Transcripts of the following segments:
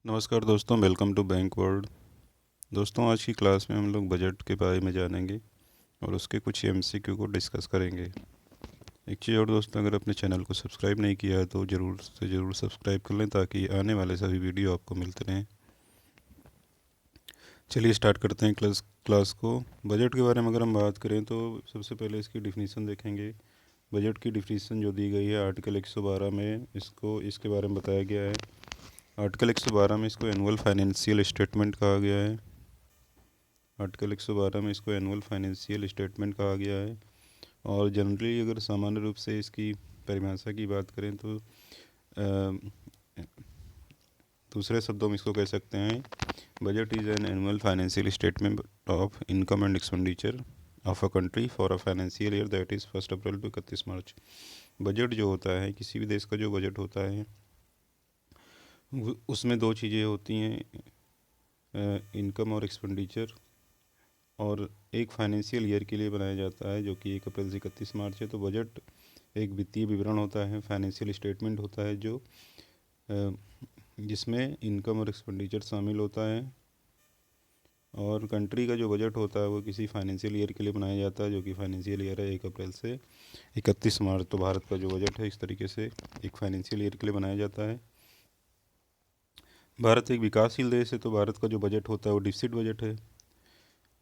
नमस्कार दोस्तों, welcome to bank world. दोस्तों, आज की क्लास में हम लोग बजट के बारे में जानेंगे और उसके कुछ एमसीक्यू को डिस्कस करेंगे। एक चीज़ और दोस्तों, अगर अपने चैनल को सब्सक्राइब नहीं किया है तो ज़रूर से ज़रूर सब्सक्राइब कर लें ताकि आने वाले सभी वीडियो आपको मिलते रहें। चलिए स्टार्ट करते हैं क्लास को। बजट के बारे में अगर हम बात करें तो सबसे पहले इसकी डिफिनीसन देखेंगे। बजट की डिफिनीसन जो दी गई है आर्टिकल 112 में, इसको इसके बारे में बताया गया है। आर्टिकल 112 में इसको एनुअल फाइनेंशियल स्टेटमेंट कहा गया है। आर्टिकल 112 में इसको एनुअल फाइनेंशियल स्टेटमेंट कहा गया है। और जनरली अगर सामान्य रूप से इसकी परिभाषा की बात करें तो दूसरे शब्दों में इसको कह सकते हैं, budget is an annual financial statement of income and expenditure of a country for a financial year that is 1 April to 31 March. Budget जो होता है, किसी भी देश का जो बजट होता है, उसमें दो चीज़ें होती हैं, इनकम और एक्सपेंडिचर। और एक फाइनेंशियल ईयर के लिए बनाया जाता है जो कि 1 अप्रैल से 31 मार्च है। तो बजट एक वित्तीय विवरण होता है, फाइनेंशियल स्टेटमेंट होता है जो जिसमें इनकम और एक्सपेंडिचर शामिल होता है। और कंट्री का जो बजट होता है वो किसी फाइनेंशियल ईयर के लिए बनाया जाता है जो कि फाइनेंशियल ईयर है 1 अप्रैल से 31 मार्च। तो भारत का जो बजट है इस तरीके से एक फाइनेंशियल ईयर के लिए बनाया जाता है। भारत एक विकासशील देश है तो भारत का जो बजट होता है वो डिफिसिट बजट है।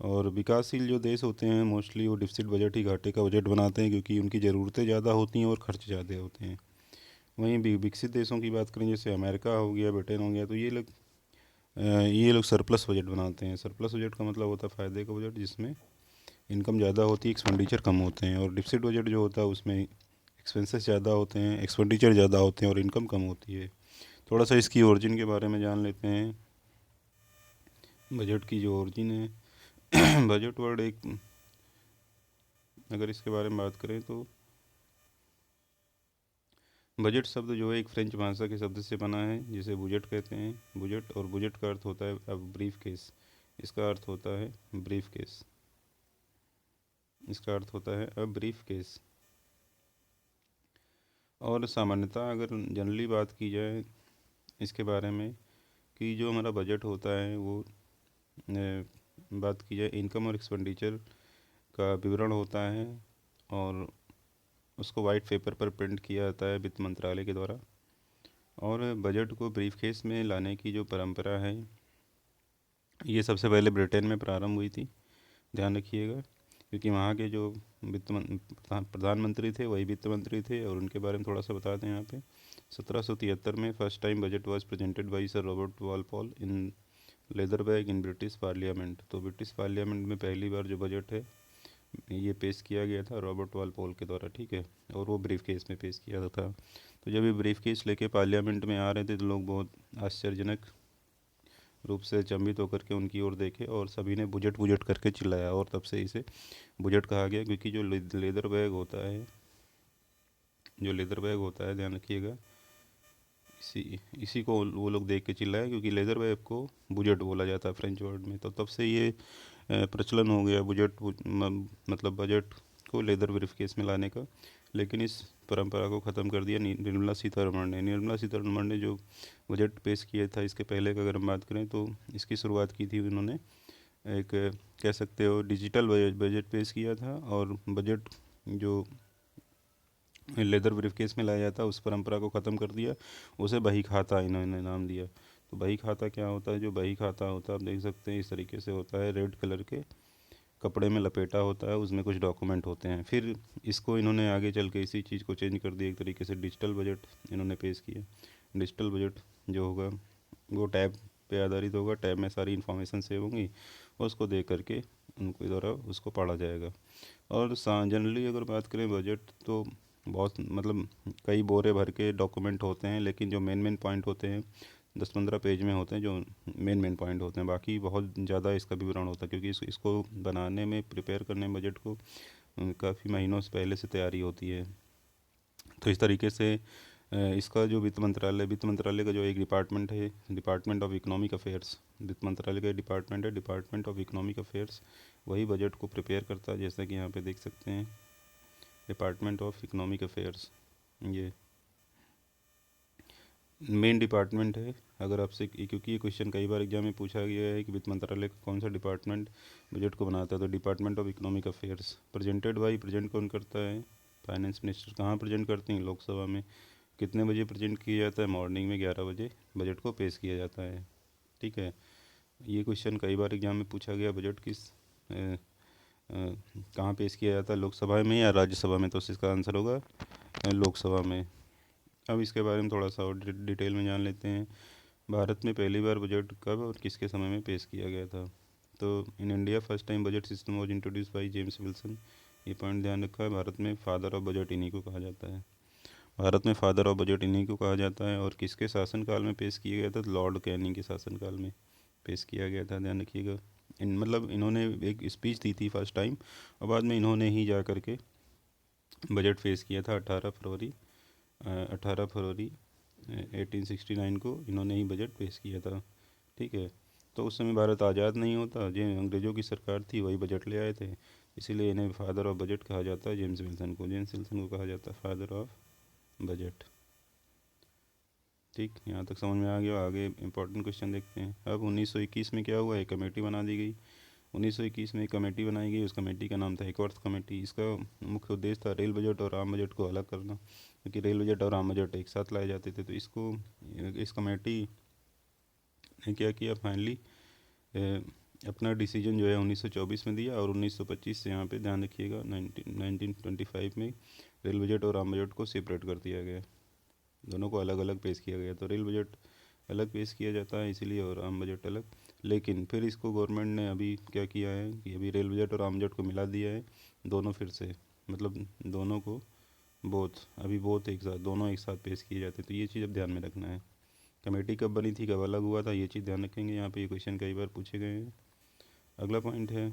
और विकासशील जो देश होते हैं मोस्टली वो डिफिसिट बजट ही, घाटे का बजट बनाते हैं क्योंकि उनकी ज़रूरतें ज़्यादा होती हैं और खर्च ज़्यादा होते हैं। वहीं भी विकसित देशों की बात करें, जैसे अमेरिका हो गया, ब्रिटेन हो गया, तो ये लोग सरप्लस बजट बनाते हैं। सरप्लस बजट का मतलब होता है फ़ायदे का बजट, जिसमें इनकम ज़्यादा होती है, एक्सपेंडिचर कम होते हैं। और डिफिसिट बजट जो होता है उसमें एक्सपेंसेस ज़्यादा होते हैं, एक्सपेंडिचर ज़्यादा होते हैं और इनकम कम होती है। थोड़ा सा इसकी ओरिजिन के बारे में जान लेते हैं। बजट की जो ओरिजिन है बजट वर्ड एक, अगर इसके बारे में बात करें तो बजट शब्द जो है एक फ्रेंच भाषा के शब्द से बना है जिसे बुजेट कहते हैं। बुजेट, और बुजेट का अर्थ होता है अब ब्रीफ केस। इसका अर्थ होता है ब्रीफ केस। इसका अर्थ होता है अब ब्रीफ केस। और सामान्यतः अगर जनरली बात की जाए इसके बारे में कि जो हमारा बजट होता है वो बात की जाए इनकम और एक्सपेंडिचर का विवरण होता है और उसको वाइट पेपर पर प्रिंट किया जाता है वित्त मंत्रालय के द्वारा। और बजट को ब्रीफकेस में लाने की जो परंपरा है ये सबसे पहले ब्रिटेन में प्रारंभ हुई थी, ध्यान रखिएगा, क्योंकि वहाँ के जो प्रधानमंत्री थे वही वित्त मंत्री थे। और उनके बारे में थोड़ा सा बता दें यहाँ पे, 1773 में first time budget was presented by sir Robert Walpole in leather bag in British parliament. तो ब्रिटिश पार्लियामेंट में पहली बार जो बजट है ये पेश किया गया था रॉबर्ट वालपॉल के द्वारा, ठीक है। और वो ब्रीफ केस में पेश किया था। तो जब ये ब्रीफ केस लेके पार्लियामेंट में आ रहे थे तो लोग बहुत आश्चर्यजनक रूप से अचंभित होकर के उनकी ओर देखे और सभी ने बुजेट बुजेट करके चिल्लाया। और तब से इसे बुजेट कहा गया, क्योंकि जो लेदर बैग होता है, जो लेदर बैग होता है, ध्यान रखिएगा, इसी इसी को वो लोग देख के चिल्लाए क्योंकि लेदर बैग को बुजेट बोला जाता है फ्रेंच वर्ड में। तो तब से ये प्रचलन हो गया मतलब बजट को लेदर ब्रीफकेस में लाने का। लेकिन इस परंपरा को ख़त्म कर दिया निर्मला सीतारमण ने। निर्मला सीतारमण ने जो बजट पेश किया था, इसके पहले का अगर हम बात करें तो इसकी शुरुआत की थी उन्होंने, एक कह सकते हो डिजिटल बजट पेश किया था। और बजट जो लेदर ब्रीफकेस में लाया जाता है उस परंपरा को ख़त्म कर दिया, उसे बही खाता इन्होंने नाम दिया। तो बही खाता क्या होता है? जो बही खाता होता है आप देख सकते हैं इस तरीके से होता है, रेड कलर के कपड़े में लपेटा होता है, उसमें कुछ डॉक्यूमेंट होते हैं। फिर इसको इन्होंने आगे चल के इसी चीज़ को चेंज कर दिया, एक तरीके से डिजिटल बजट इन्होंने पेश किया। डिजिटल बजट जो होगा वो टैब पे आधारित होगा, टैब में सारी इन्फॉर्मेशन सेव होंगी और उसको देख करके उनके द्वारा उसको पढ़ा जाएगा। और जनरली अगर बात करें बजट तो बहुत मतलब कई बोरे भर के डॉक्यूमेंट होते हैं, लेकिन जो मेन मेन पॉइंट होते हैं 10-15 पेज में होते हैं, जो मेन मेन पॉइंट होते हैं। बाकी बहुत ज़्यादा इसका विवरण होता है क्योंकि इसको बनाने में, प्रिपेयर करने में बजट को काफ़ी महीनों से पहले से तैयारी होती है। तो इस तरीके से इसका जो वित्त मंत्रालय का जो एक डिपार्टमेंट है, डिपार्टमेंट ऑफ इकोनॉमिक अफेयर्स, वित्त मंत्रालय का डिपार्टमेंट है डिपार्टमेंट ऑफ इकोनॉमिक अफेयर्स, वही बजट को प्रिपेयर करता है। जैसा कि यहाँ पे देख सकते हैं डिपार्टमेंट ऑफ इकोनॉमिक अफेयर्स, ये मेन डिपार्टमेंट है। अगर आपसे क्योंकि ये क्वेश्चन कई बार एग्जाम में पूछा गया है कि वित्त मंत्रालय का कौन सा डिपार्टमेंट बजट को बनाता है, तो department of economic affairs. Presented by, present कौन करता है? Finance minister. कहाँ प्रेजेंट करते हैं? लोकसभा में। कितने बजे प्रेजेंट किया जाता है? मॉर्निंग में 11 बजे बजट को पेश किया जाता है। ठीक है, ये क्वेश्चन कई बार एग्जाम में पूछा गया। बजट किस कहाँ पेश किया जाता है? लोकसभा में या राज्यसभा में? तो इसका आंसर होगा लोकसभा में। अब इसके बारे में थोड़ा सा और डिटेल में जान लेते हैं। भारत में पहली बार बजट कब और किसके समय में पेश किया गया था? तो in India first time budget system was introduce by James Wilson. ये पॉइंट ध्यान रखा है। भारत में फादर ऑफ बजट इन्हीं को कहा जाता है। भारत में फादर ऑफ बजट इन्हीं को कहा जाता है। और किसके शासनकाल में पेश किया गया था? लॉर्ड कैनिंग के शासनकाल में पेश किया गया था, ध्यान रखिएगा। मतलब इन्होंने एक स्पीच दी थी फर्स्ट टाइम, और बाद में इन्होंने ही जा कर के बजट पेश किया था। 18 फरवरी 1869 को इन्होंने ही बजट पेश किया था। ठीक है, तो उस समय भारत आज़ाद नहीं होता, जो अंग्रेज़ों की सरकार थी वही बजट ले आए थे, इसीलिए इन्हें फादर ऑफ बजट कहा जाता है। जेम्स विल्सन को, कहा जाता है फादर ऑफ बजट। ठीक, यहाँ तक समझ में आ गया। आगे इंपॉर्टेंट क्वेश्चन देखते हैं। अब 1921 में क्या हुआ? एक कमेटी बना दी गई। 1921 में एक कमेटी बनाई गई, उस कमेटी का नाम था एकवर्थ कमेटी। इसका मुख्य उद्देश्य था रेल बजट और आम बजट को अलग करना, क्योंकि रेल बजट और आम बजट एक साथ लाए जाते थे। तो इस कमेटी ने क्या किया? फाइनली अपना डिसीजन जो है 1924 में दिया, और 1925 से, यहाँ पे ध्यान रखिएगा, 1925 में रेल बजट और आम बजट को सेपरेट कर दिया गया। दोनों को अलग अलग पेश किया गया। तो रेल बजट अलग पेश किया जाता है इसीलिए, और आम बजट अलग। लेकिन फिर इसको गवर्नमेंट ने अभी क्या किया है कि अभी रेल बजट और आम बजट को मिला दिया है, दोनों फिर से, मतलब दोनों को बोथ एक साथ, दोनों एक साथ पेश किए जाते हैं। तो ये चीज़ अब ध्यान में रखना है। कमेटी कब बनी थी, कब अलग हुआ था, ये चीज़ ध्यान रखेंगे। यहाँ पे ये क्वेश्चन कई बार पूछे गए हैं। अगला पॉइंट है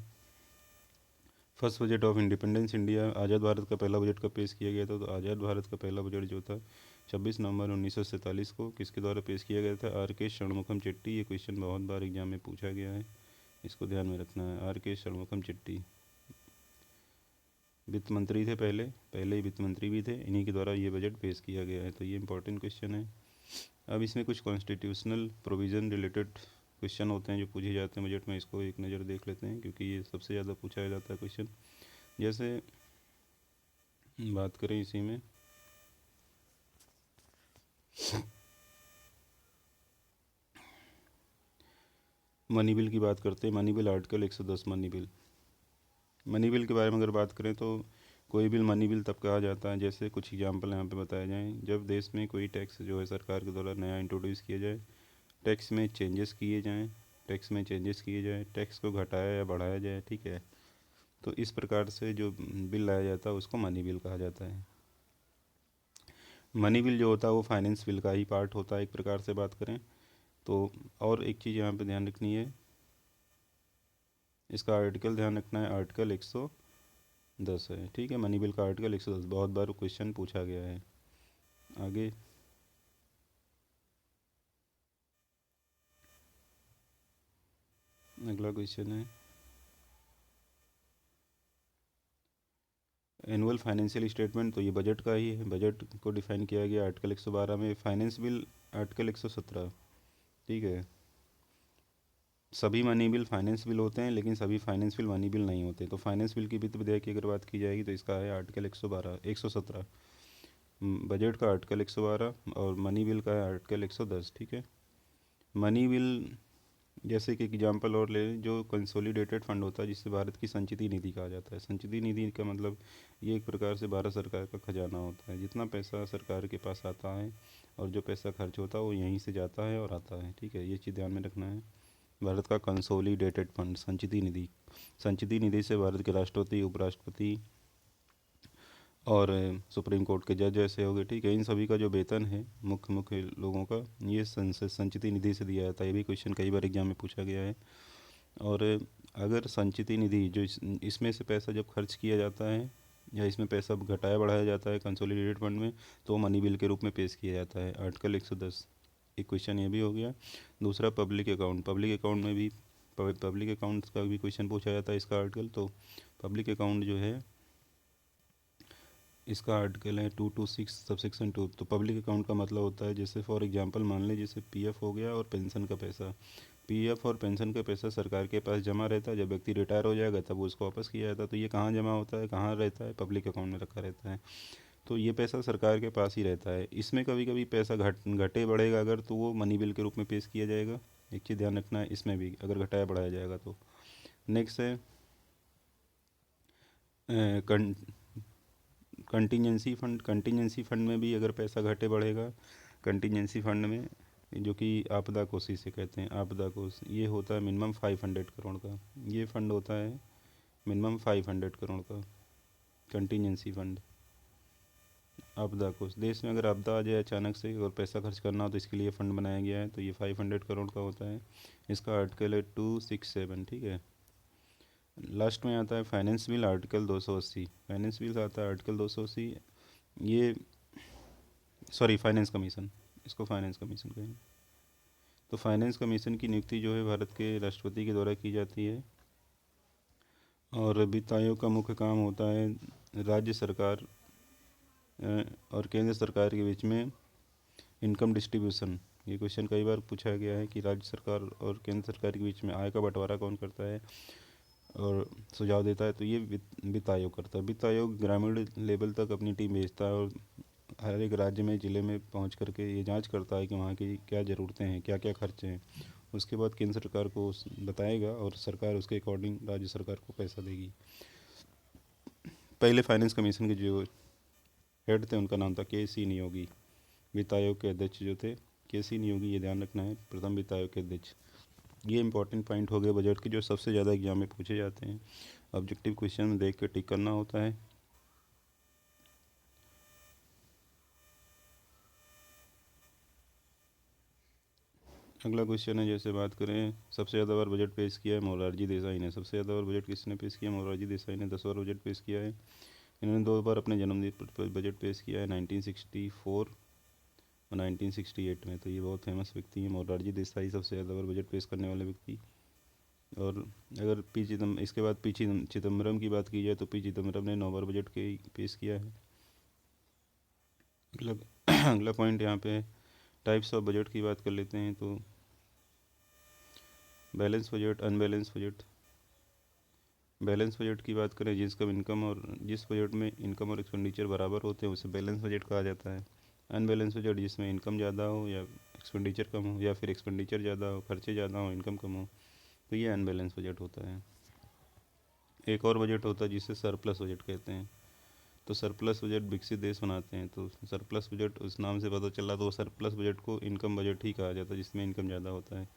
first budget of independence India. आज़ाद भारत का पहला बजट कब पेश किया गया था? तो आज़ाद भारत का पहला बजट जो था 26 नवंबर 1947 को किसके द्वारा पेश किया गया था? आर के षणमुखम चिट्टी। ये क्वेश्चन बहुत बार एग्जाम में पूछा गया है, इसको ध्यान में रखना है। आर के षणमुखम चिट्टी वित्त मंत्री थे, पहले ही वित्त मंत्री भी थे। इन्हीं के द्वारा ये बजट पेश किया गया है। तो ये इंपॉर्टेंट क्वेश्चन है। अब इसमें कुछ कॉन्स्टिट्यूशनल प्रोविज़न रिलेटेड क्वेश्चन होते हैं जो पूछे जाते हैं बजट में। इसको एक नज़र देख लेते हैं, क्योंकि ये सबसे ज़्यादा पूछा जाता है क्वेश्चन। जैसे बात करें इसी में, मनी बिल की बात करते हैं। Money bill article 110 money bill. Money bill के बारे में अगर बात करें तो कोई बिल मनी बिल तब कहा जाता है, जैसे कुछ एग्जांपल यहाँ पे बताए जाएं, जब देश में कोई टैक्स जो है सरकार के द्वारा नया इंट्रोड्यूस किया जाए, टैक्स में चेंजेस किए जाएं, टैक्स को घटाया या बढ़ाया जाए। ठीक है, तो इस प्रकार से जो बिल लाया जाता है उसको मनी बिल कहा जाता है। मनी बिल जो होता है वो फाइनेंस बिल का ही पार्ट होता है एक प्रकार से बात करें तो। और एक चीज़ यहाँ पे ध्यान रखनी है, इसका आर्टिकल ध्यान रखना है, आर्टिकल 110 है। ठीक है, मनी बिल का आर्टिकल 110 बहुत बार क्वेश्चन पूछा गया है। आगे अगला क्वेश्चन है एनुअल फाइनेंशियल स्टेटमेंट। तो ये बजट का ही है, बजट को डिफाइन किया गया आर्टिकल 112 में। Finance bill article 117। ठीक है, सभी मनी बिल फाइनेंस बिल होते हैं, लेकिन सभी फाइनेंस बिल मनी बिल नहीं होते। तो फाइनेंस बिल की वित्त विधेयक की अगर बात की जाएगी तो इसका है आर्टिकल 117। बजट का आर्टिकल 112 और मनी बिल का है आर्टिकल 110। ठीक है, मनी बिल जैसे कि एग्जांपल और ले लें, जो कंसोलिडेटेड फंड होता है जिससे भारत की संचिति निधि कहा जाता है। संचिति निधि का मतलब ये एक प्रकार से भारत सरकार का खजाना होता है। जितना पैसा सरकार के पास आता है और जो पैसा खर्च होता है वो यहीं से जाता है और आता है। ठीक है, ये चीज़ ध्यान में रखना है। भारत का कंसोलिडेटेड फंड संचिति निधि से भारत के राष्ट्रपति, उपराष्ट्रपति और सुप्रीम कोर्ट के जज ऐसे हो गए। ठीक है, इन सभी का जो वेतन है मुख्य मुख्य लोगों का, ये संसद संचिति निधि से दिया जाता है। ये भी क्वेश्चन कई बार एग्जाम में पूछा गया है। और अगर संचिति निधि जो इसमें से पैसा जब खर्च किया जाता है या इसमें पैसा घटाया बढ़ाया जाता है कंसोलिडेटेड फंड में, तो मनी बिल के रूप में पेश किया जाता है, आर्टिकल 110। एक क्वेश्चन ये भी हो गया। दूसरा पब्लिक अकाउंट में भी पब्लिक अकाउंट्स का भी क्वेश्चन पूछा जाता है इसका आर्टिकल। तो पब्लिक अकाउंट जो है इसका आर्टिकल है 226 सबसेक्शन 2। तो पब्लिक अकाउंट का मतलब होता है, जैसे फॉर एग्जांपल मान लें जैसे पीएफ हो गया और पेंशन का पैसा। पीएफ और पेंशन का पैसा सरकार के पास जमा रहता है, जब व्यक्ति रिटायर हो जाएगा तब उसको वापस किया जाता है। तो ये कहाँ जमा होता है, कहाँ रहता है, पब्लिक अकाउंट में रखा रहता है। तो ये पैसा सरकार के पास ही रहता है। इसमें कभी कभी पैसा घटे बढ़ेगा अगर, तो वो मनी बिल के रूप में पेश किया जाएगा। एक चीज़ ध्यान रखना है इसमें भी, अगर घटाया बढ़ाया जाएगा तो। नेक्स्ट है कंटीजेंसी फंड। कंटीजेंसी फंड में भी अगर पैसा घटे बढ़ेगा, कंटीजेंसी फंड में, जो कि आपदा कोष इसे कहते हैं, आपदा कोष, ये होता है मिनिमम 500 करोड़ का। ये फंड होता है मिनिमम 500 करोड़ का, कंटीजेंसी फंड, आपदा कोष। देश में अगर आपदा आ जाए अचानक से और पैसा खर्च करना हो तो इसके लिए फ़ंड बनाया गया है, तो ये 500 करोड़ का होता है। इसका आर्टिकल है 267, ठीक है। लास्ट में आता है finance bill, article 280। Finance bill आता है आर्टिकल 280। ये सॉरी, फाइनेंस कमीशन, इसको फाइनेंस कमीशन कहेंगे। तो फाइनेंस कमीशन की नियुक्ति जो है भारत के राष्ट्रपति के द्वारा की जाती है। और वित्त आयोग का मुख्य काम होता है राज्य सरकार और केंद्र सरकार के बीच में इनकम डिस्ट्रीब्यूशन। ये क्वेश्चन कई बार पूछा गया है कि राज्य सरकार और केंद्र सरकार के बीच में आय का बंटवारा कौन करता है और सुझाव देता है, तो ये वित्त आयोग करता है। वित्त आयोग ग्रामीण लेवल तक अपनी टीम भेजता है और हर एक राज्य में, ज़िले में पहुंच करके ये जांच करता है कि वहाँ की क्या ज़रूरतें हैं, क्या क्या खर्चे हैं। उसके बाद केंद्र सरकार को बताएगा और सरकार उसके अकॉर्डिंग राज्य सरकार को पैसा देगी। पहले फाइनेंस कमीशन के जो हेड थे उनका नाम था के.सी. नियोगी। वित्त आयोग के अध्यक्ष जो थे के.सी. नियोगी, ये ध्यान रखना है, प्रथम वित्त आयोग के अध्यक्ष। ये इंपॉर्टेंट पॉइंट हो गए बजट के, जो सबसे ज़्यादा एग्जाम में पूछे जाते हैं। ऑब्जेक्टिव क्वेश्चन में देख के टिक करना होता है। अगला क्वेश्चन है, जैसे बात करें सबसे ज़्यादा बार बजट पेश किया है मोरारजी देसाई ने। सबसे ज़्यादा बार बजट किसने पेश किया? मोरारजी देसाई ने 10 बार बजट पेश किया है। इन्होंने 2 बार अपने जन्मदिन पर बजट पेश किया है, 1964 और 1968 में। तो ये बहुत फेमस व्यक्ति हैं मोरारजी देसाई, सबसे ज़्यादा बार बजट पेश करने वाले व्यक्ति। और अगर इसके बाद पी चिदम्बरम की बात की जाए तो पी चिदम्बरम ने 9 बार बजट के पेश किया है। अगला अगला पॉइंट यहाँ पे टाइप्स ऑफ बजट की बात कर लेते हैं। तो balance budget, unbalance budget. Balance budget की बात करें, जिस बजट में इनकम और एक्सपेंडिचर बराबर होते हैं उसे बैलेंस बजट कहा जाता है। अनबैलेंस बजट जिसमें इनकम ज़्यादा हो या एक्सपेंडिचर कम हो, या फिर एक्सपेंडिचर ज़्यादा हो, खर्चे ज़्यादा हो, इनकम कम हो, तो ये अनबैलेंस बजट होता है। एक और बजट होता है जिसे सरप्लस बजट कहते हैं। तो सरप्लस बजट विकसित देश बनाते हैं। तो सरप्लस बजट उस नाम से पता चला, तो सरप्लस बजट को इनकम बजट ही कहा जाता है, जिसमें इनकम ज़्यादा होता है।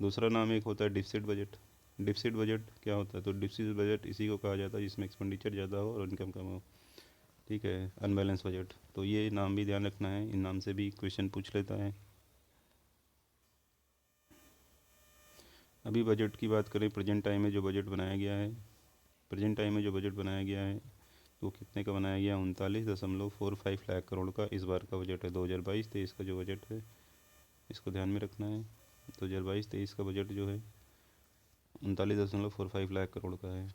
दूसरा नाम एक होता है डिफिसिट बजट। डिफिसिट बजट क्या होता है? तो डिफिसिट बजट इसी को कहा जाता है जिसमें एक्सपेंडिचर ज़्यादा हो और इनकम कम हो, ठीक है। अनबैलेंस बजट, तो ये नाम भी ध्यान रखना है, इन नाम से भी क्वेश्चन पूछ लेता है। अभी बजट की बात करें, प्रेजेंट टाइम में जो बजट बनाया गया है, प्रेजेंट टाइम में जो बजट बनाया गया है तो कितने का बनाया गया? 39.45 लाख करोड़ का इस बार का बजट है। 2022-23 का जो बजट है, इसको ध्यान में रखना है। 2022-23 का बजट जो है 39.45 लाख करोड़ का है।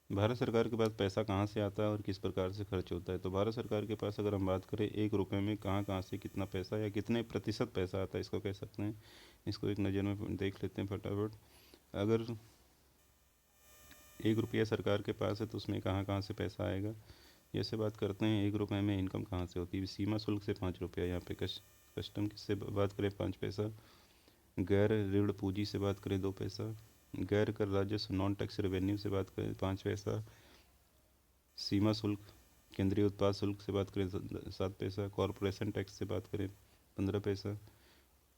भारत सरकार के पास पैसा कहाँ से आता है और किस प्रकार से खर्च होता है? तो भारत सरकार के पास अगर हम बात करें 1 रुपये में कहाँ कहाँ से कितना पैसा या कितने प्रतिशत पैसा आता है, इसको कह सकते हैं। इसको एक नज़र में देख लेते हैं फटाफट। अगर 1 रुपया सरकार के पास है तो उसमें कहाँ कहाँ से पैसा आएगा, जैसे बात करते हैं 1 रुपये में इनकम कहाँ से होती है। सीमा शुल्क से 5 रुपया, यहाँ पे कस्टम से बात करें 5 पैसा, गैर ऋण पूंजी से बात करें 2 पैसा, गैर कर राजस्व नॉन टैक्स रेवेन्यू से बात करें 5 पैसा, सीमा शुल्क केंद्रीय उत्पाद शुल्क से बात करें 7 पैसा, कॉरपोरेशन टैक्स से बात करें 15 पैसा,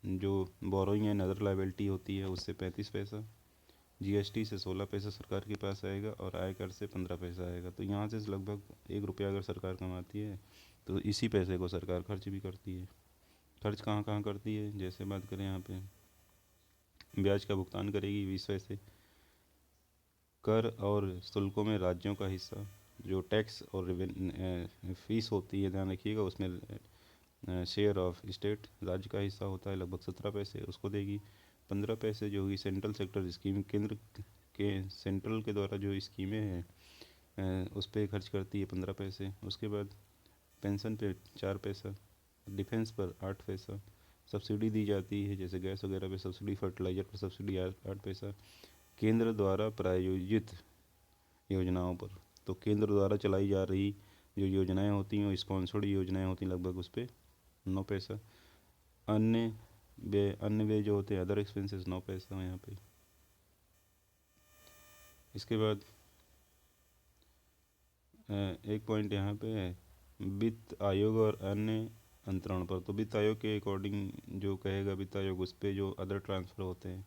जो बोरोइंग एंड अदर लाइबिलिटी होती है उससे 35 पैसा, जीएसटी से 16 पैसा सरकार के पास आएगा और आयकर से 15 पैसा आएगा। तो यहाँ से लगभग 1 रुपया अगर सरकार कमाती है तो इसी पैसे को सरकार खर्च भी करती है। खर्च कहाँ कहाँ करती है, जैसे बात करें यहाँ पे ब्याज का भुगतान करेगी 20 पैसे, कर और शुल्कों में राज्यों का हिस्सा, जो टैक्स और फीस होती है ध्यान रखिएगा उसमें शेयर ऑफ स्टेट, राज्य का हिस्सा होता है लगभग 17 पैसे, उसको देगी। 15 पैसे जो होगी सेंट्रल सेक्टर स्कीम, केंद्र के सेंट्रल के द्वारा जो स्कीमें हैं उस पर खर्च करती है 15 पैसे। उसके बाद पेंशन पे 4 पैसा, डिफेंस पर 8 पैसा, सब्सिडी दी जाती है जैसे गैस वगैरह पे सब्सिडी, फर्टिलाइज़र पर सब्सिडी 8 पैसा। केंद्र द्वारा प्रायोजित योजनाओं पर, तो केंद्र द्वारा चलाई जा रही जो योजनाएं होती हैं वो स्पॉन्सर्ड योजनाएं होती हैं लगभग उस पर 9 पैसा। अन्य वे जो होते हैं अदर एक्सपेंसेस 9 पैसा यहाँ पे। इसके बाद एक पॉइंट यहाँ पे है वित्त आयोग और अन्य अंतरण पर, तो वित्त आयोग के अकॉर्डिंग जो कहेगा वित्त आयोग उस पर जो अदर ट्रांसफ़र होते हैं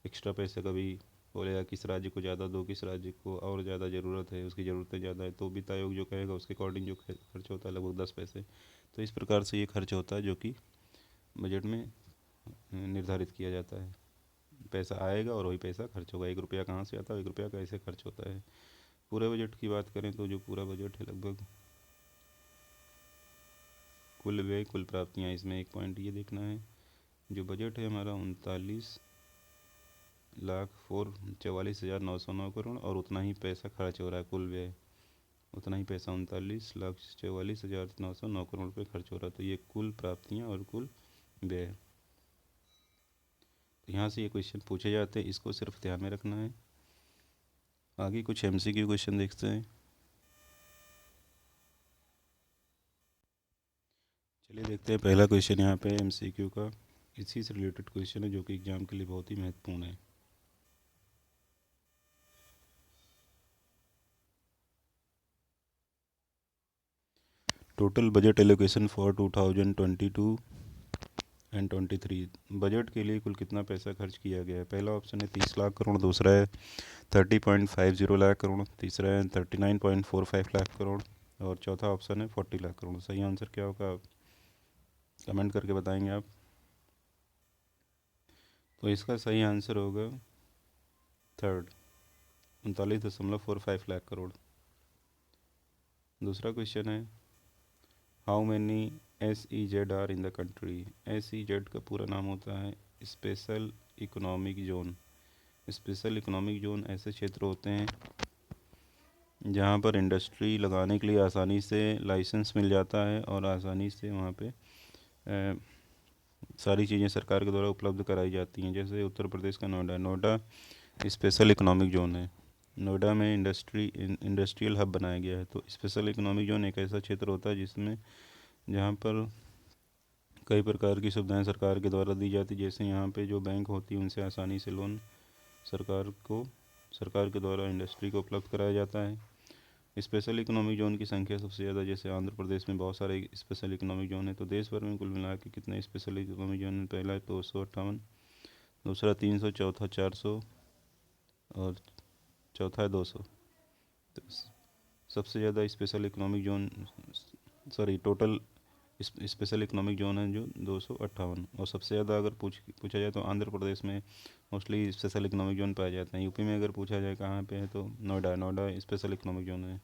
एक्स्ट्रा पैसे, कभी बोलेगा किस राज्य को ज़्यादा दो, किस राज्य को और ज़्यादा ज़रूरत है, उसकी ज़रूरतें ज़्यादा है, तो वित्त आयोग जो कहेगा उसके अकॉर्डिंग जो खर्च होता है लगभग 10 पैसे। तो इस प्रकार से ये खर्च होता है जो कि बजट में निर्धारित किया जाता है। पैसा आएगा और वही पैसा खर्च होगा। 1 रुपया कहाँ से आता है, 1 रुपया कैसे खर्च होता है। पूरे बजट की बात करें तो जो पूरा बजट है लगभग कुल व्यय कुल प्राप्तियाँ, इसमें एक पॉइंट ये देखना है जो बजट है हमारा 39,44,909 करोड़ और उतना ही पैसा खर्च हो रहा है। कुल व्यय उतना ही पैसा 39,44,909 करोड़ रुपये खर्च हो रहा है। तो ये कुल प्राप्तियाँ और कुल व्यय। तो यहाँ से ये क्वेश्चन पूछे जाते हैं, इसको सिर्फ ध्यान में रखना है। आगे कुछ MCQ क्वेश्चन देखते हैं। चलिए देखते हैं पहला क्वेश्चन यहाँ पे MCQ का, इसी से रिलेटेड क्वेश्चन है जो कि एग्जाम के लिए बहुत ही महत्वपूर्ण है। Total budget allocation for 2022 and 23, budget के लिए कुल कितना पैसा खर्च किया गया है। पहला ऑप्शन है 30 लाख करोड़, दूसरा है 30.50 लाख करोड़, तीसरा है 39.45 लाख करोड़ और चौथा ऑप्शन है 40 लाख करोड़। सही आंसर क्या होगा आप कमेंट करके बताएंगे आप। तो इसका सही आंसर होगा थर्ड, 39.45 लाख करोड़। दूसरा क्वेश्चन है how many SEZ are in the country. SEZ का पूरा नाम होता है special economic zone. Special economic zone ऐसे क्षेत्र होते हैं जहाँ पर इंडस्ट्री लगाने के लिए आसानी से लाइसेंस मिल जाता है और आसानी से वहाँ पे सारी चीज़ें सरकार के द्वारा उपलब्ध कराई जाती हैं। जैसे उत्तर प्रदेश का नोएडा स्पेशल इकोनॉमिक जोन है। नोएडा में इंडस्ट्रियल हब बनाया गया है। तो स्पेशल इकोनॉमिक जोन एक ऐसा क्षेत्र होता है जिसमें जहाँ पर कई प्रकार की सुविधाएं सरकार के द्वारा दी जाती, जैसे यहाँ पे जो बैंक होती है उनसे आसानी से लोन सरकार के द्वारा इंडस्ट्री को उपलब्ध कराया जाता है। स्पेशल इकोनॉमिक जोन की संख्या सबसे ज़्यादा, जैसे आंध्र प्रदेश में बहुत सारे स्पेशल इकोनॉमिक जोन है। तो देश भर में कुल मिला के कितने स्पेशल इकोनॉमिक जोन है। पहला है 258, दूसरा 300, चौथा 400 और चौथा है 200। तो सबसे ज़्यादा special economic zone total special economic zone है जो 258। और सबसे ज़्यादा अगर पूछा जाए तो आंध्र प्रदेश में मोस्टली स्पेशल इकोनॉमिक जोन पाए जाते हैं। यूपी में अगर पूछा जाए कहाँ पे है तो नोएडा स्पेशल इकोनॉमिक जोन है।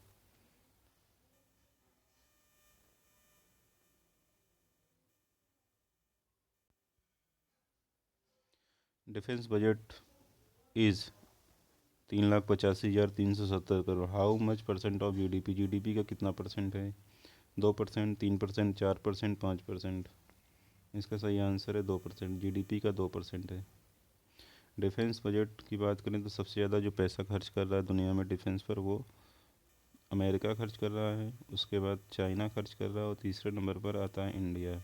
Defence budget is 3,85,370 crore. How much percent of GDP, GDP का कितना परसेंट है। 2%, 3%, 4%, 5%। इसका सही आंसर है 2%। GDP का 2% है। डिफेंस बजट की बात करें तो सबसे ज़्यादा जो पैसा खर्च कर रहा है दुनिया में डिफेंस पर वो अमेरिका खर्च कर रहा है, उसके बाद चाइना खर्च कर रहा है और तीसरे नंबर पर आता है इंडिया।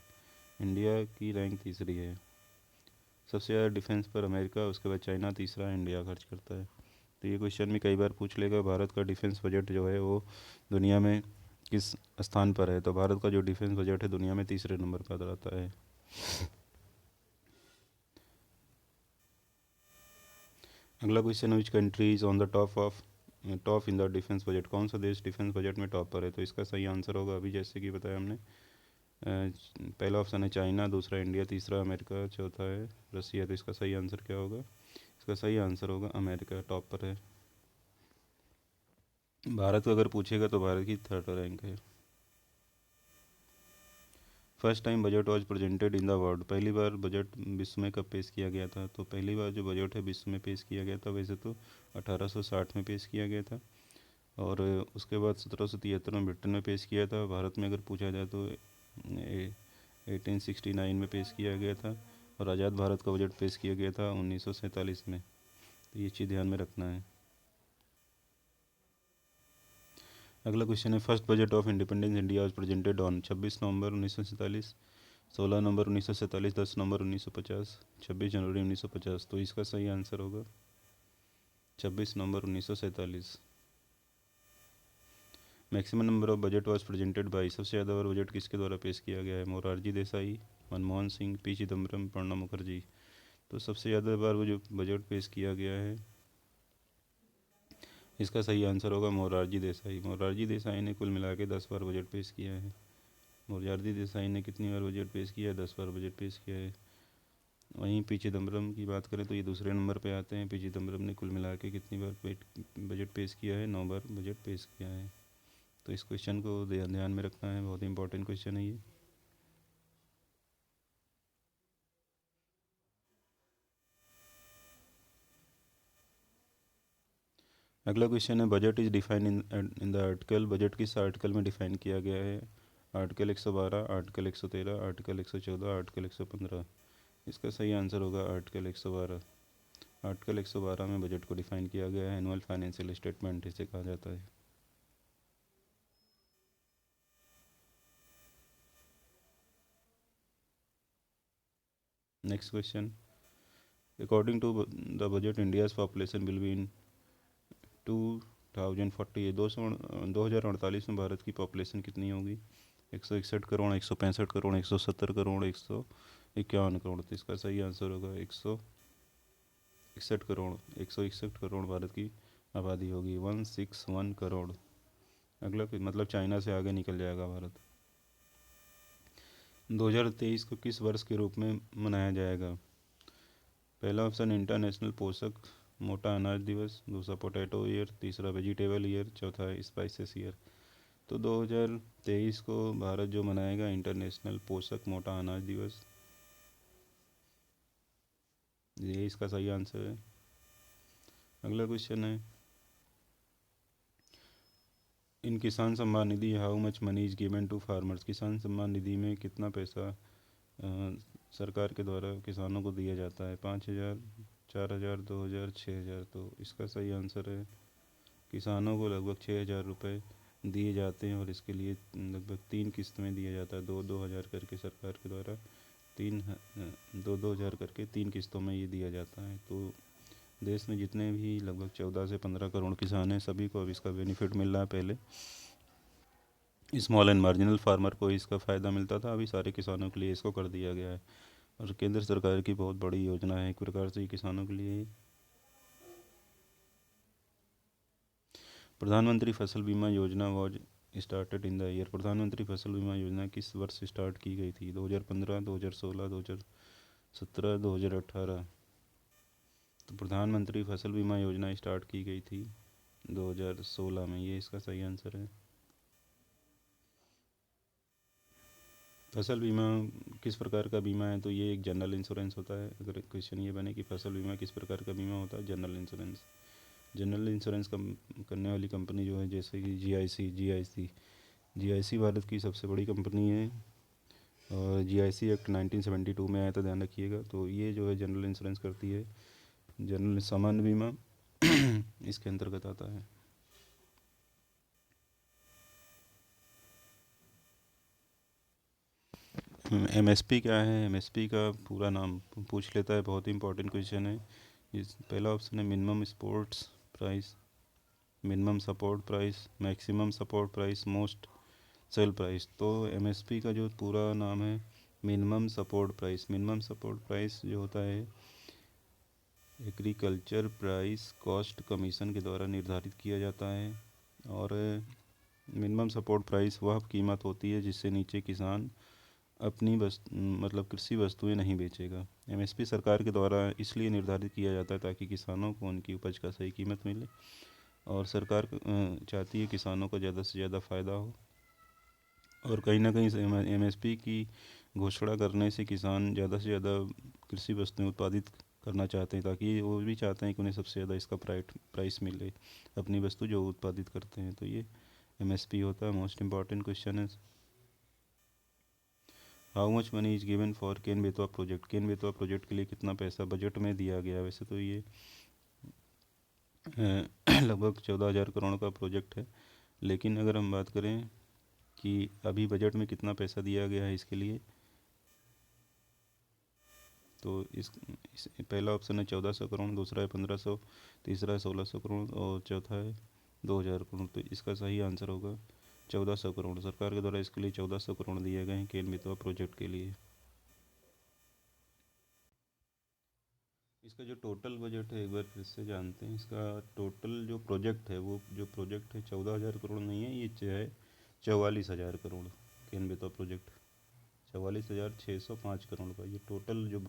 इंडिया की रैंक तीसरी है। सबसे ज़्यादा डिफेंस पर अमेरिका, उसके बाद चाइना, तीसरा इंडिया खर्च करता है। तो ये क्वेश्चन भी कई बार पूछ लेगा भारत का डिफेंस बजट जो है वो दुनिया में किस स्थान पर है। तो भारत का जो डिफेंस बजट है दुनिया में तीसरे नंबर पर आता है। अगला question, which country is on the top in the defence budget. कौन सा देश डिफेंस बजट में टॉप पर है। तो इसका सही आंसर होगा अभी जैसे कि बताया हमने, पहला ऑप्शन है चाइना, दूसरा इंडिया, तीसरा अमेरिका, चौथा है रसिया। तो इसका सही आंसर क्या होगा। इसका सही आंसर होगा अमेरिका टॉप पर है। भारत को अगर पूछेगा तो भारत की थर्ड रैंक है। First time budget was presented in the world, पहली बार बजट विश्व में कब पेश किया गया था? तो पहली बार जो बजट है विश्व में पेश किया गया था वैसे तो 1860 में पेश किया गया था, और उसके बाद 1773 में ब्रिटेन में पेश किया था। भारत में अगर पूछा जाए तो 1869 में पेश किया गया था, और आज़ाद भारत का बजट पेश किया गया था 1947 में। तो ये चीज़ ध्यान में रखना है। अगला क्वेश्चन है, first budget of independence India was presented on 26 नवंबर 1947, 16 नवंबर 1947, 10 नवंबर 1950, 26 जनवरी 1950। तो इसका सही आंसर होगा 26 नवंबर 1947। Maximum number of budget was presented by, सबसे ज़्यादा बार बजट किसके द्वारा पेश किया गया है? मोरारजी देसाई, मनमोहन सिंह, पी चिदम्बरम, प्रणब मुखर्जी। तो सबसे ज़्यादा बार वो जो बजट पेश किया गया है, इसका सही आंसर होगा मोरारजी देसाई। मोरारजी देसाई ने कुल मिला के 10 बार बजट पेश किया है। मोरारजी देसाई ने कितनी बार बजट पेश किया है? 10 बार बजट पेश किया है। वहीं पी चिदम्बरम की बात करें तो ये दूसरे नंबर पे आते हैं। पी चिदम्बरम ने कुल मिला के कितनी बार बजट पेश किया है? 9 बार बजट पेश किया है। तो इस क्वेश्चन को ध्यान में रखना है, बहुत ही इंपॉर्टेंट क्वेश्चन है ये। अगला क्वेश्चन है, budget is define in the article, budget किस आर्टिकल में डिफाइन किया गया है? Article 112, article 113, article 114, article 115। इसका सही आंसर होगा आर्टिकल 112। आर्टिकल 112 में बजट को डिफाइन किया गया है। एनुअल फाइनेंशियल स्टेटमेंट इसे कहा जाता है। Next question, according to the budget India's population will be in 2040, 2048 में भारत की पॉपुलेशन कितनी होगी? 161 करोड़, 165 करोड़, 170 करोड़, 151 करोड़। तो इसका सही आंसर होगा 161 करोड़। 161 करोड़ भारत की आबादी होगी, 161 करोड़। अगला मतलब चाइना से आगे निकल जाएगा भारत। 2023 को किस वर्ष के रूप में मनाया जाएगा? पहला ऑप्शन इंटरनेशनल पोषक मोटा अनाज दिवस, दूसरा पोटैटो ईयर, तीसरा वेजिटेबल ईयर, चौथा स्पाइसेस ईयर। तो 2023 को भारत जो मनाएगा इंटरनेशनल पोषक मोटा अनाज दिवस, ये इसका सही आंसर है। अगला क्वेश्चन है, in Kisan Samman Nidhi how much money is given to farmers, Kisan Samman निधि में कितना पैसा सरकार के द्वारा किसानों को दिया जाता है? 5,000, 4,000, 2,000, 6,000। तो इसका सही आंसर है किसानों को लगभग 6,000 रुपये दिए जाते हैं, और इसके लिए लगभग 3 किस्त में दिया जाता है। 2-2 हज़ार करके सरकार के द्वारा 2-2 हज़ार करके 3 किस्तों में ये दिया जाता है। तो देश में जितने भी लगभग 14 से 15 करोड़ किसान हैं, सभी को अब इसका बेनिफिट मिल रहा है। पहले स्मॉल एंड मार्जिनल फार्मर को इसका फ़ायदा मिलता था, अभी सारे किसानों के लिए इसको कर दिया गया है, और केंद्र सरकार की बहुत बड़ी योजना है एक प्रकार से किसानों के लिए। प्रधानमंत्री फसल बीमा योजना was started in the year, प्रधानमंत्री फसल बीमा योजना किस वर्ष स्टार्ट की गई थी? 2015, 2016, 2017, 2018। तो प्रधानमंत्री फसल बीमा योजना स्टार्ट की गई थी 2016 में, ये इसका सही आंसर है। फसल बीमा किस प्रकार का बीमा है? तो ये एक जनरल इंश्योरेंस होता है। अगर क्वेश्चन ये बने कि फसल बीमा किस प्रकार का बीमा होता है, जनरल इंश्योरेंस। जनरल इंश्योरेंस करने वाली कंपनी जो है, जैसे कि जीआईसी भारत की सबसे बड़ी कंपनी है, और जीआईसी एक्ट 1972 में आया था, ध्यान रखिएगा। तो ये जो है जनरल इंश्योरेंस करती है, जनरल सामान्य बीमा इसके अंतर्गत आता है। एमएसपी क्या है? एमएसपी का पूरा नाम पूछ लेता है, बहुत ही इंपॉर्टेंट क्वेश्चन है। इस पहला ऑप्शन है minimum supports price, minimum support price, maximum support price, most sale price. तो एमएसपी का जो पूरा नाम है minimum support price. Minimum support price जो होता है एग्रीकल्चर प्राइस कॉस्ट कमीशन के द्वारा निर्धारित किया जाता है, और मिनिमम सपोर्ट प्राइस वह कीमत होती है जिससे नीचे किसान अपनी मतलब कृषि वस्तुएं नहीं बेचेगा। एमएसपी सरकार के द्वारा इसलिए निर्धारित किया जाता है ताकि किसानों को उनकी उपज का सही कीमत मिले, और सरकार चाहती है किसानों को ज़्यादा से ज़्यादा फ़ायदा हो, और कहीं ना कहीं एमएसपी की घोषणा करने से किसान ज़्यादा से ज़्यादा कृषि वस्तुएं उत्पादित करना चाहते हैं, ताकि वो भी चाहते हैं कि उन्हें सबसे ज़्यादा इसका प्राइस मिले अपनी वस्तु जो उत्पादित करते हैं। तो ये एमएसपी होता है। मोस्ट इम्पॉर्टेंट क्वेश्चन है, how much money is given for Ken Betwa project. Ken Betwa project के लिए कितना पैसा बजट में दिया गया। वैसे तो ये लगभग 14,000 करोड़ का प्रोजेक्ट है, लेकिन अगर हम बात करें कि अभी बजट में कितना पैसा दिया गया है इसके लिए, तो इस पहला ऑप्शन है 1400 करोड़, दूसरा है 1500, तीसरा है 1600 करोड़ और चौथा है 2000 करोड़। तो इसका सही आंसर होगा 1400 करोड़। सरकार के द्वारा इसके लिए 1400 करोड़ दिए गए हैं केन बेतवा प्रोजेक्ट के लिए। इसका जो टोटल बजट है एक बार फिर से जानते हैं। इसका टोटल जो प्रोजेक्ट है, वो जो प्रोजेक्ट है 14,000 करोड़ नहीं है, ये है 44,000 करोड़। केन बेतवा प्रोजेक्ट 44,605 करोड़ का ये टोटल जो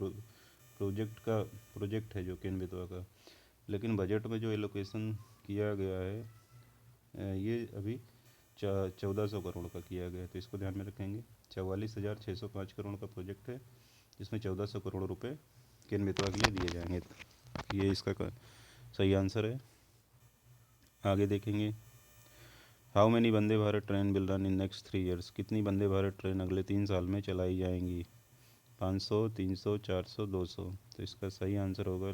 प्रोजेक्ट है जो केन बेतवा का। लेकिन बजट में जो एलोकेशन किया गया है ये अभी 1400 करोड़ का किया गया है। तो इसको ध्यान में रखेंगे। 44,605 करोड़ का प्रोजेक्ट है, जिसमें 1400 करोड़ रुपए केन बेतवा के लिए दिए जाएंगे। ये इसका सही आंसर है। आगे देखेंगे, how many Vande Bharat train will run in next 3 years. कितनी वंदे भारत ट्रेन अगले 3 साल में चलाई जाएंगी। 500, 300, 400, 200। तो इसका सही आंसर होगा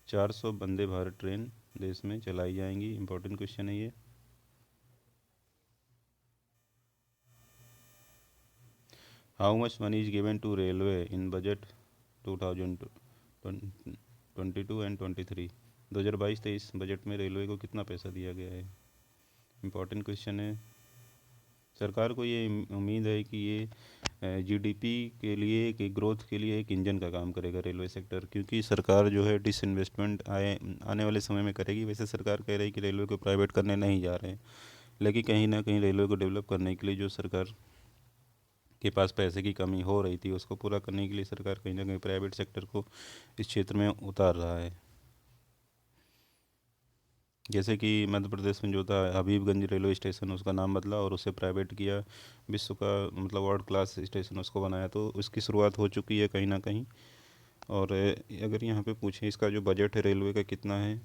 400 वंदे भारत ट्रेन देश में चलाई जाएंगी। इंपॉर्टेंट क्वेश्चन है ये। How much money is given to railway in budget 2022 and 23। 2022-23 budget में रेलवे को कितना पैसा दिया गया है। इम्पॉर्टेंट क्वेश्चन है। सरकार को ये उम्मीद है कि ये जीडीपी के लिए, कि ग्रोथ के लिए एक इंजन का काम करेगा रेलवे सेक्टर, क्योंकि सरकार जो है डिसइन्वेस्टमेंट आने वाले समय में करेगी। वैसे सरकार कह रही है कि रेलवे को प्राइवेट करने नहीं जा रहे हैं, लेकिन कहीं ना कहीं रेलवे को डेवलप करने के लिए जो सरकार के पास पैसे की कमी हो रही थी, उसको पूरा करने के लिए सरकार कहीं ना कहीं प्राइवेट सेक्टर को इस क्षेत्र में उतार रहा है। जैसे कि मध्य प्रदेश में जो था हबीबगंज रेलवे स्टेशन, उसका नाम बदला और उसे प्राइवेट किया, विश्व का मतलब वर्ल्ड क्लास स्टेशन उसको बनाया। तो उसकी शुरुआत हो चुकी है कहीं ना कहीं। और अगर यहाँ पे पूछें इसका जो बजट है रेलवे का कितना है,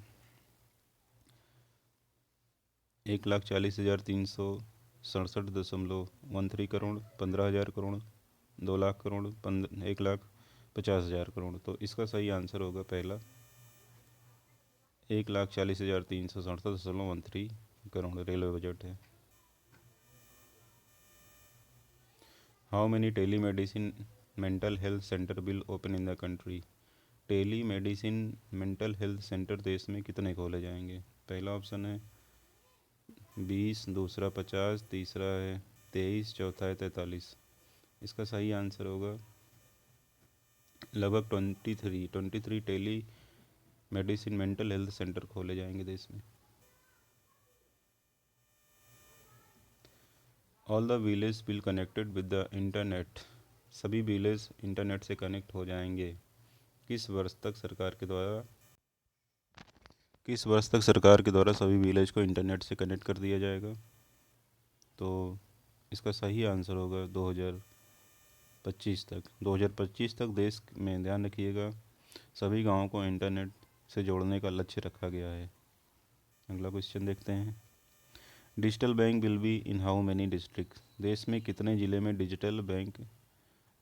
1,40,367.13 करोड़, 15,000 करोड़, 2 लाख करोड़, 1,50,000 करोड़। तो इसका सही आंसर होगा पहला 1,40,367.13 करोड़ रेलवे बजट है। How many telemedicine mental health center will open in the country. Telemedicine mental health center देश में कितने खोले जाएंगे। पहला ऑप्शन है 20, दूसरा 50, तीसरा है 23, चौथा है 43। इसका सही आंसर होगा लगभग 23 telemedicine mental health center खोले जाएंगे देश में। All the village will connected with the internet. सभी विलेज इंटरनेट से कनेक्ट हो जाएंगे। किस वर्ष तक सरकार के द्वारा सभी विलेज को इंटरनेट से कनेक्ट कर दिया जाएगा। तो इसका सही आंसर होगा 2025 तक। 2025 तक देश में, ध्यान रखिएगा, सभी गाँवों को इंटरनेट से जोड़ने का लक्ष्य रखा गया है। अगला क्वेश्चन देखते हैं, digital bank will be in how many district. देश में कितने ज़िले में डिजिटल बैंक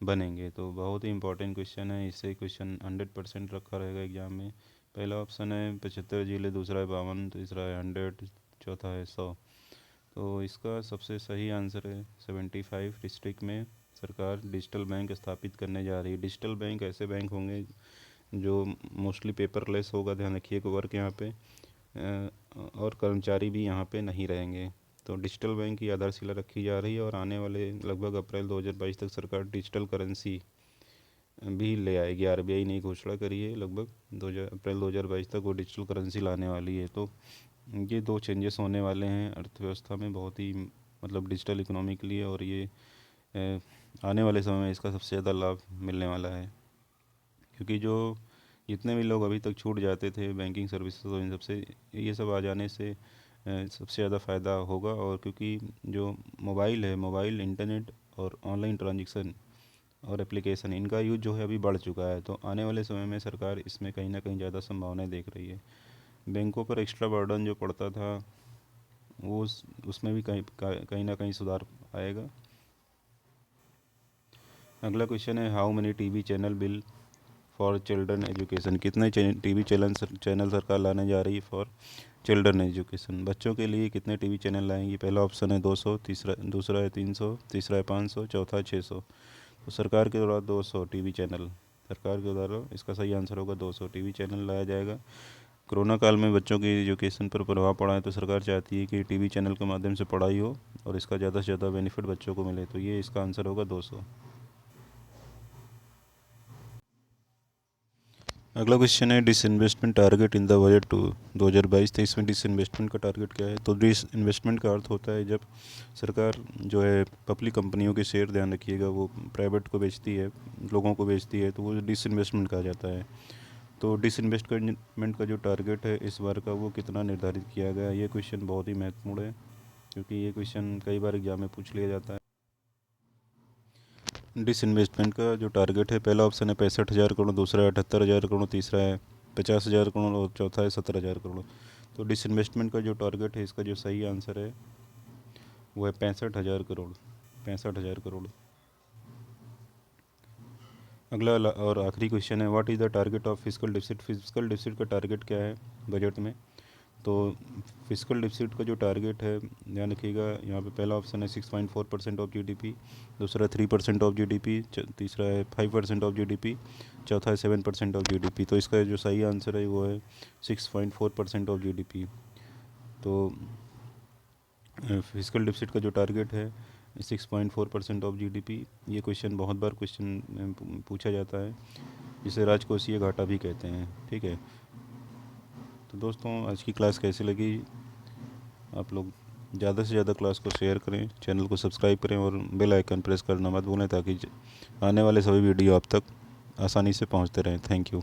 बनेंगे। तो बहुत ही इंपॉर्टेंट क्वेश्चन है, इससे क्वेश्चन 100% रखा रहेगा एग्जाम में। पहला ऑप्शन है 75 ज़िले, दूसरा है 52, तीसरा है 100, चौथा है 100। तो इसका सबसे सही आंसर है 75 डिस्ट्रिक्ट में सरकार डिजिटल बैंक स्थापित करने जा रही है। डिजिटल बैंक ऐसे बैंक होंगे जो मोस्टली पेपरलेस होगा। ध्यान रखिए वर्क यहाँ पे और कर्मचारी भी यहाँ पे नहीं रहेंगे। तो डिजिटल बैंक की आधारशिला रखी जा रही है और आने वाले लगभग अप्रैल 2022 तक सरकार डिजिटल करेंसी भी ले आएगी। आरबीआई ने घोषणा करी है लगभग अप्रैल 2022 तक वो डिजिटल करेंसी लाने वाली है। तो ये 2 चेंजेस होने वाले हैं अर्थव्यवस्था में, बहुत ही मतलब डिजिटल इकोनॉमी के लिए। और ये आने वाले समय में इसका सबसे ज़्यादा लाभ मिलने वाला है, क्योंकि जो जितने भी लोग अभी तक छूट जाते थे बैंकिंग सर्विसेज और इन सबसे, ये सब आ जाने से सबसे ज़्यादा फ़ायदा होगा। और क्योंकि जो मोबाइल है, मोबाइल इंटरनेट और ऑनलाइन ट्रांजेक्शन और एप्लीकेशन, इनका यूज़ जो है अभी बढ़ चुका है। तो आने वाले समय में सरकार इसमें कहीं ना कहीं ज़्यादा संभावनाएं देख रही है। बैंकों पर एक्स्ट्रा बर्डन जो पड़ता था वो उसमें भी कहीं ना कहीं सुधार आएगा। अगला क्वेश्चन है, how many TV channel bill for children education, कितने टीवी चैनल सरकार लाने जा रही है फॉर चिल्ड्रन एजुकेशन, बच्चों के लिए कितने टीवी चैनल लाएंगी। पहला ऑप्शन है 200, दूसरा है 300, तीसरा है 500, चौथा है 600। तो सरकार के द्वारा 200 टीवी चैनल, सरकार के द्वारा इसका सही आंसर होगा 200 टीवी चैनल लाया जाएगा। कोरोना काल में बच्चों की एजुकेशन पर प्रभाव पड़ा है, तो सरकार चाहती है कि टीवी चैनल के माध्यम से पढ़ाई हो और इसका ज़्यादा से ज़्यादा बेनिफिट बच्चों को मिले। तो ये इसका आंसर होगा 200। अगला क्वेश्चन है, disinvestment target in the budget to 2022। तो इसमें डिसइन्वेस्टमेंट का टारगेट क्या है। तो डिसइन्वेस्टमेंट का अर्थ होता है जब सरकार जो है पब्लिक कंपनियों के शेयर, ध्यान रखिएगा, वो प्राइवेट को बेचती है, लोगों को बेचती है, तो वो डिसइन्वेस्टमेंट कहा जाता है। तो डिसइन्वेस्टमेंट का जो टारगेट है इस बार का, वो कितना निर्धारित किया गया। ये क्वेश्चन बहुत ही महत्वपूर्ण है क्योंकि ये क्वेश्चन कई बार एग्जाम में पूछ लिया जाता है। डिसइन्वेस्टमेंट का जो टारगेट है, पहला ऑप्शन है 65,000 करोड़, दूसरा है 78,000 करोड़, तीसरा है 50,000 करोड़ और चौथा है 17,000 करोड़। तो डिसइन्वेस्टमेंट का जो टारगेट है, इसका जो सही आंसर है वो है 65,000 करोड़, 65,000 करोड़। अगला और आखिरी क्वेश्चन है, what is the target of physical deficit. Physical deficit का टारगेट क्या है बजट में। तो फिजिकल डिफिसिट का जो टारगेट है, ध्यान रखिएगा, यहाँ पे पहला ऑप्शन है 6.4% ऑफ जीडीपी, दूसरा 3% ऑफ जीडीपी, तीसरा है 5% ऑफ जीडीपी, चौथा है 7% ऑफ जीडीपी। तो इसका जो सही आंसर है वो है 6.4% ऑफ जीडीपी। तो फिजिकल डिफिसिट का जो टारगेट है 6.4% ऑफ जीडीपी। ये क्वेश्चन बहुत बार पूछा जाता है, जिसे राजकोषीय घाटा भी कहते हैं। ठीक है, तो दोस्तों आज की क्लास कैसी लगी। आप लोग ज़्यादा से ज़्यादा क्लास को शेयर करें, चैनल को सब्सक्राइब करें और बेल आइकन प्रेस करना मत भूलें, ताकि आने वाले सभी वीडियो आप तक आसानी से पहुंचते रहें। Thank you.